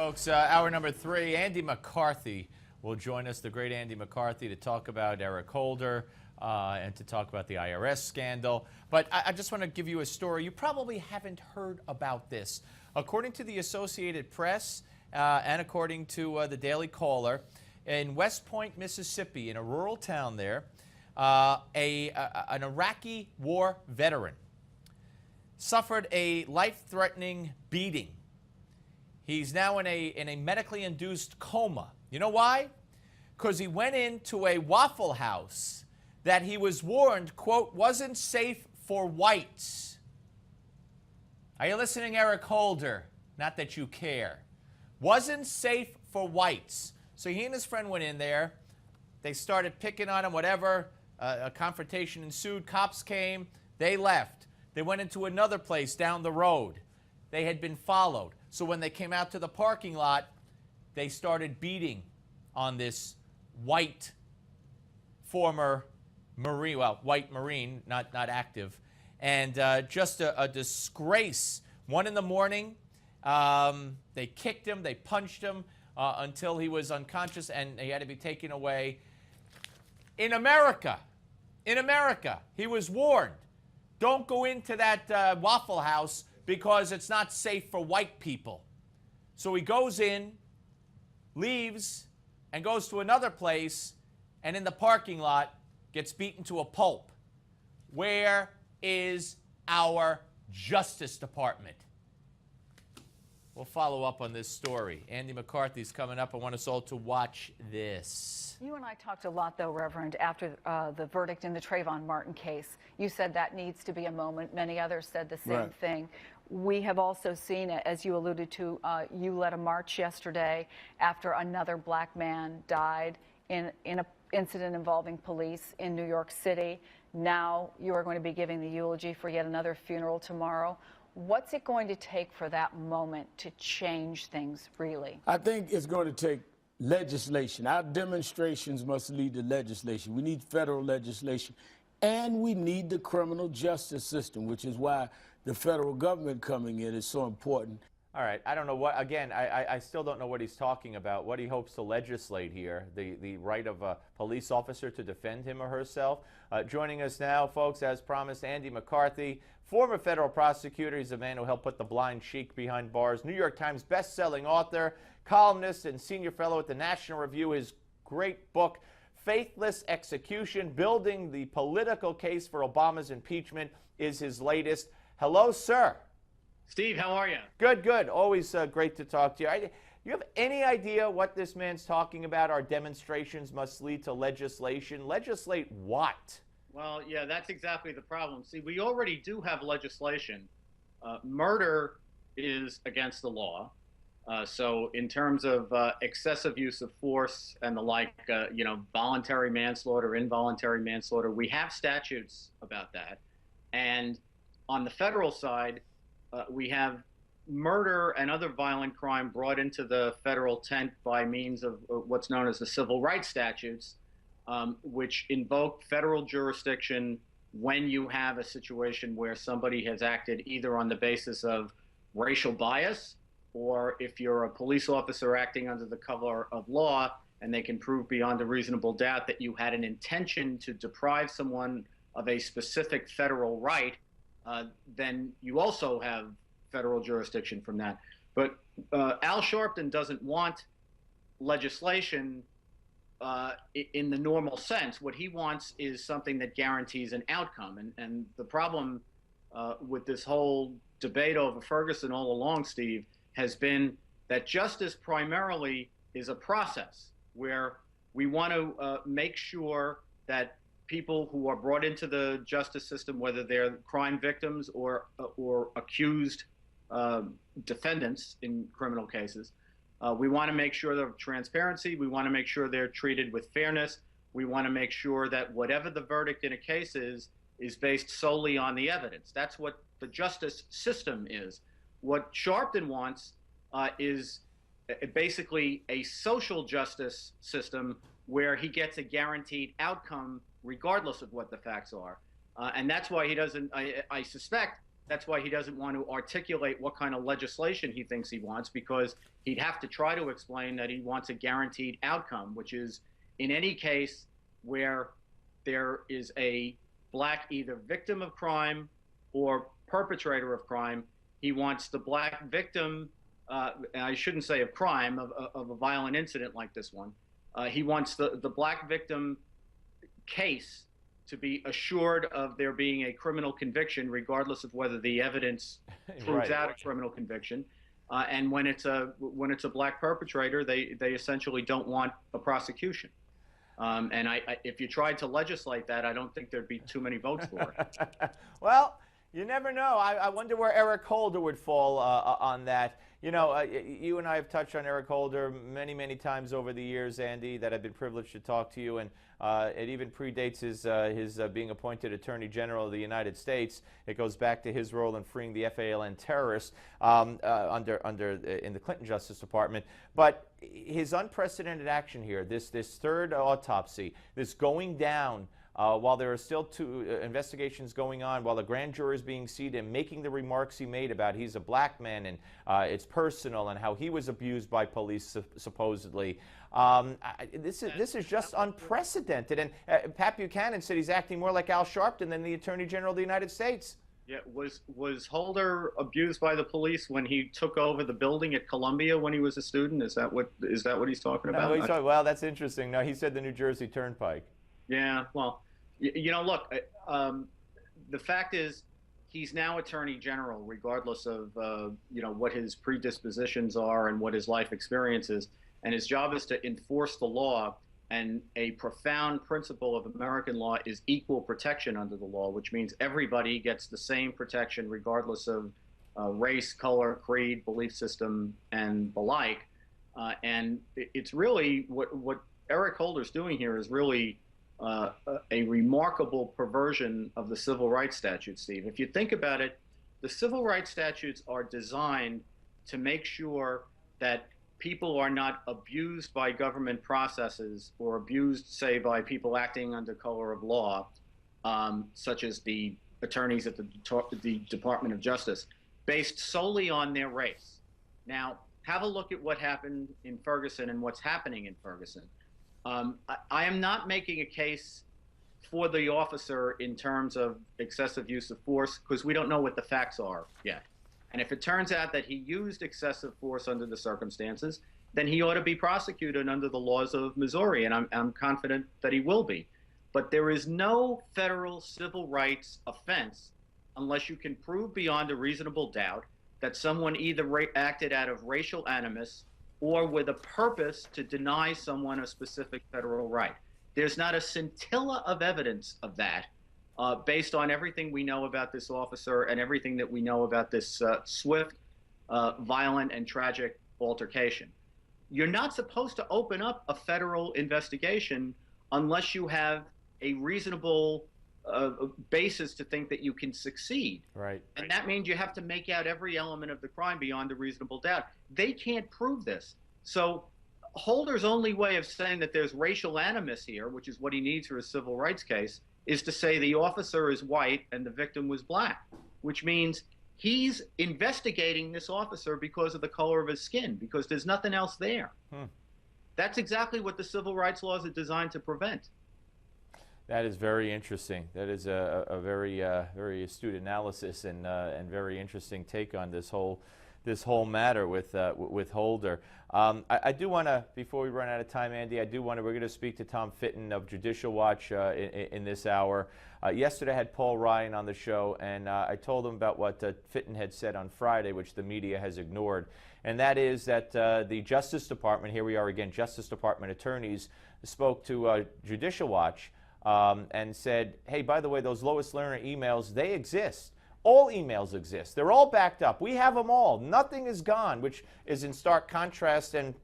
folks. Hour number 3, Andy McCarthy will join us, the great Andy McCarthy, to talk about Eric Holder and to talk about the IRS scandal. But I just want to give you a story. You probably haven't heard about this. According to the Associated Press and according to the Daily Caller, in West Point, Mississippi, in a rural town there, an Iraqi war veteran suffered a life-threatening beating. He's now in a medically induced coma. You know why? Because he went into a Waffle House that he was warned, quote, wasn't safe for whites. Are you listening, Eric Holder? Not that you care. Wasn't safe for whites. So he and his friend went in there. They started picking on him, whatever. A confrontation ensued. Cops came. They left. They went into another place down the road. They had been followed. So when they came out to the parking lot, they started beating on this white former Marine, well, white Marine, not active, and just a disgrace. 1 in the morning, they kicked him, they punched him until he was unconscious, and he had to be taken away. In America, he was warned, don't go into that Waffle House because it's not safe for white people. So he goes in, leaves, and goes to another place, and in the parking lot gets beaten to a pulp. Where is our Justice Department? We'll follow up on this story. Andy McCarthy's coming up. I want us all to watch this. You and I talked a lot, though, Reverend, after the verdict in the Trayvon Martin case. You said that needs to be a moment. Many others said the same thing. We have also seen it, as you alluded to. You led a march yesterday after another black man died in an incident involving police in New York City. Now you are going to be giving the eulogy for yet another funeral tomorrow. What's it going to take for that moment to change things, really? I think it's going to take legislation. Our demonstrations must lead to legislation. We need federal legislation, and we need the criminal justice system, which is why the federal government coming in is so important. All right, I don't know what, again, I still don't know what he's talking about, what he hopes to legislate here, the right of a police officer to defend him or herself. Joining us now, folks, as promised, Andy McCarthy, former federal prosecutor. He's a man who helped put the Blind Sheikh behind bars, New York Times bestselling author, columnist, and senior fellow at the National Review. His great book, Faithless Execution, Building the Political Case for Obama's Impeachment, is his latest. Hello, sir. Steve, how are you? Good, good. Always great to talk to you. You have any idea what this man's talking about? Our demonstrations must lead to legislation. Legislate what? Well, yeah, that's exactly the problem. See, we already do have legislation. Murder is against the law. So in terms of excessive use of force and the like, voluntary manslaughter, involuntary manslaughter, we have statutes about that. And on the federal side, we have murder and other violent crime brought into the federal tent by means of what's known as the civil rights statutes, which invoke federal jurisdiction when you have a situation where somebody has acted either on the basis of racial bias, or if you're a police officer acting under the cover of law and they can prove beyond a reasonable doubt that you had an intention to deprive someone of a specific federal right, then you also have federal jurisdiction from that. But Al Sharpton doesn't want legislation in the normal sense. What he wants is something that guarantees an outcome. And the problem with this whole debate over Ferguson all along, Steve, has been that justice primarily is a process where we want to make sure that people who are brought into the justice system, whether they're crime victims or accused defendants in criminal cases, we want to make sure of transparency. We want to make sure they're treated with fairness. We want to make sure that whatever the verdict in a case is based solely on the evidence. That's what the justice system is. What Sharpton wants is basically a social justice system where he gets a guaranteed outcome regardless of what the facts are. And that's why he doesn't, I suspect That's why he doesn't want to articulate what kind of legislation he thinks he wants, because he'd have to try to explain that he wants a guaranteed outcome, which is in any case where there is a black either victim of crime or perpetrator of crime, he wants the black victim, I shouldn't say of crime, of a violent incident like this one, he wants the black victim case to be assured of there being a criminal conviction, regardless of whether the evidence proves out a criminal conviction. And when it's a black perpetrator, they essentially don't want a prosecution. And if you tried to legislate that, I don't think there'd be too many votes for it. Well, you never know. I wonder where Eric Holder would fall on that. You know, you and I have touched on Eric Holder many, many times over the years, Andy, that I've been privileged to talk to you, and it even predates his being appointed Attorney General of the United States. It goes back to his role in freeing the FALN terrorists in the Clinton Justice Department. But his unprecedented action here, this third autopsy, this going down while there are still two investigations going on, while the grand jury is being seated and making the remarks he made about he's a black man and it's personal and how he was abused by police supposedly. This is just unprecedented. And Pat Buchanan said he's acting more like Al Sharpton than the Attorney General of the United States. Yeah, was Holder abused by the police when he took over the building at Columbia when he was a student? Is that what he's talking about? No, well, that's interesting. No, he said the New Jersey Turnpike. Yeah, well, look, the fact is he's now Attorney General, regardless of, what his predispositions are and what his life experience is. And his job is to enforce the law. And a profound principle of American law is equal protection under the law, which means everybody gets the same protection regardless of race, color, creed, belief system, and the like. And it's really what Eric Holder's doing here is really a remarkable perversion of the civil rights statute, Steve. If you think about it, the civil rights statutes are designed to make sure that people are not abused by government processes or abused, say, by people acting under color of law, such as the attorneys at the Department of Justice, based solely on their race. Now, have a look at what happened in Ferguson and what's happening in Ferguson. I am not making a case for the officer in terms of excessive use of force because we don't know what the facts are yet. And if it turns out that he used excessive force under the circumstances, then he ought to be prosecuted under the laws of Missouri, and I'm confident that he will be. But there is no federal civil rights offense unless you can prove beyond a reasonable doubt that someone either acted out of racial animus or with a purpose to deny someone a specific federal right. There's not a scintilla of evidence of that based on everything we know about this officer and everything that we know about this swift, violent, and tragic altercation. You're not supposed to open up a federal investigation unless you have a reasonable basis to think that you can succeed. Right. And that means you have to make out every element of the crime beyond a reasonable doubt. They can't prove this. So Holder's only way of saying that there's racial animus here, which is what he needs for a civil rights case, is to say the officer is white and the victim was black, which means he's investigating this officer because of the color of his skin, because there's nothing else there. That's exactly what the civil rights laws are designed to prevent. That is very interesting. That is a very very astute analysis and very interesting take on this whole matter with Holder. I do want to, before we run out of time, Andy, we're going to speak to Tom Fitton of Judicial Watch in this hour. Yesterday I had Paul Ryan on the show, and I told him about what Fitton had said on Friday, which the media has ignored, and that is that the Justice Department, here we are again, Justice Department attorneys spoke to Judicial Watch and said, hey, by the way, those Lois Lerner emails, they exist. All emails exist. They're all backed up. We have them all. Nothing is gone, which is in stark contrast and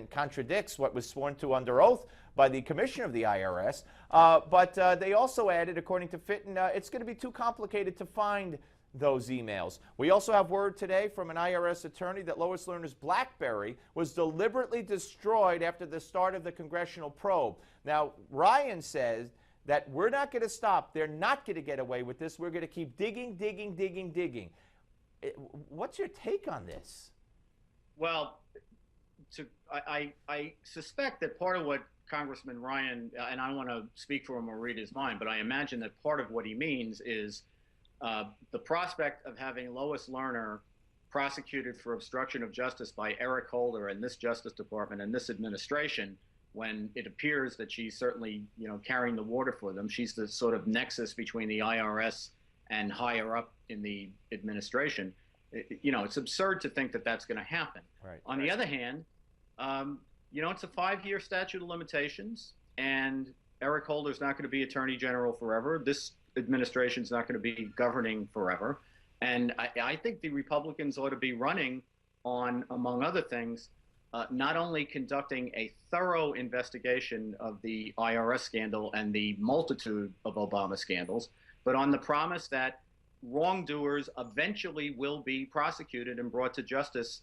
contradicts what was sworn to under oath by the commissioner of the IRS. But they also added, according to Fitton, it's going to be too complicated to find those emails. We also have word today from an IRS attorney that Lois Lerner's BlackBerry was deliberately destroyed after the start of the congressional probe. Now, Ryan says that we're not going to stop. They're not going to get away with this. We're going to keep digging, digging, digging, digging. What's your take on this? Well, I suspect that part of what Congressman Ryan, and I want to speak for him or read his mind, but I imagine that part of what he means is the prospect of having Lois Lerner prosecuted for obstruction of justice by Eric Holder and this Justice Department and this administration, when it appears that she's certainly, carrying the water for them. She's the sort of nexus between the IRS and higher up in the administration. It's absurd to think that that's going to happen. Right. On the other hand, it's a 5-year statute of limitations, and Eric Holder's not going to be Attorney General forever. This administration's not going to be governing forever. And I think the Republicans ought to be running on, among other things, not only conducting a thorough investigation of the IRS scandal and the multitude of Obama scandals, but on the promise that wrongdoers eventually will be prosecuted and brought to justice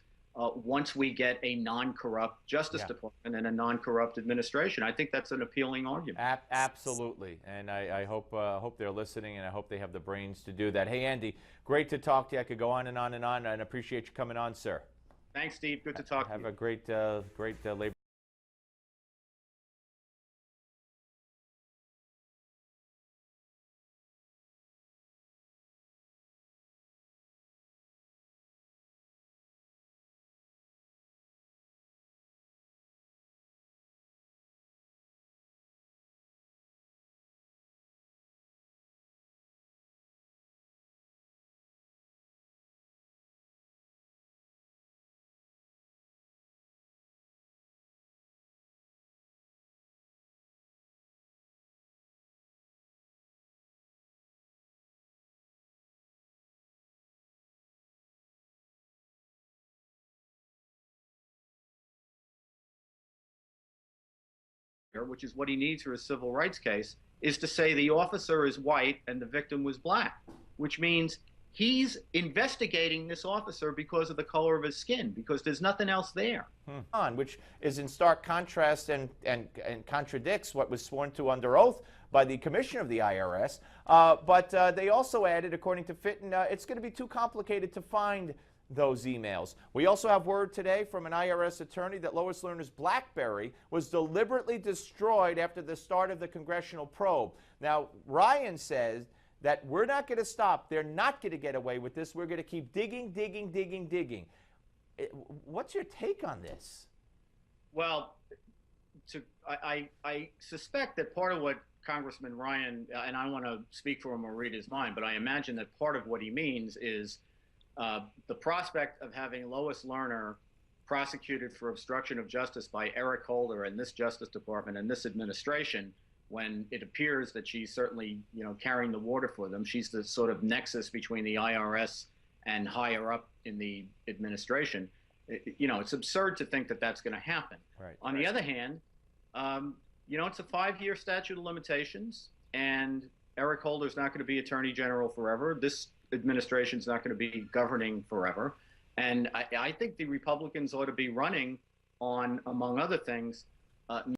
once we get a non-corrupt Justice Department and a non-corrupt administration. I think that's an appealing argument. Absolutely, and I hope they're listening, and I hope they have the brains to do that. Hey, Andy, great to talk to you. I could go on and on and on, and appreciate you coming on, sir. Thanks, Steve. Good to talk to you. Have a great labor. Which is what he needs for a civil rights case, is to say the officer is white and the victim was black, which means he's investigating this officer because of the color of his skin, because there's nothing else there. Which is in stark contrast and contradicts what was sworn to under oath by the commissioner of the IRS. But they also added, according to Fitton, it's going to be too complicated to find those emails. We also have word today from an IRS attorney that Lois Lerner's BlackBerry was deliberately destroyed after the start of the congressional probe. Now, Ryan says that we're not going to stop. They're not going to get away with this. We're going to keep digging, digging, digging, digging. What's your take on this? Well, I suspect that part of what Congressman Ryan, and I want to speak for him or read his mind, but I imagine that part of what he means is the prospect of having Lois Lerner prosecuted for obstruction of justice by Eric Holder and this Justice Department and this administration, when it appears that she's certainly, carrying the water for them. She's the sort of nexus between the IRS and higher up in the administration. It's absurd to think that that's going to happen. Right. On the other hand, it's a 5-year statute of limitations, and Eric Holder's not going to be Attorney General forever. This administration's not going to be governing forever. And I think the Republicans ought to be running on, among other things,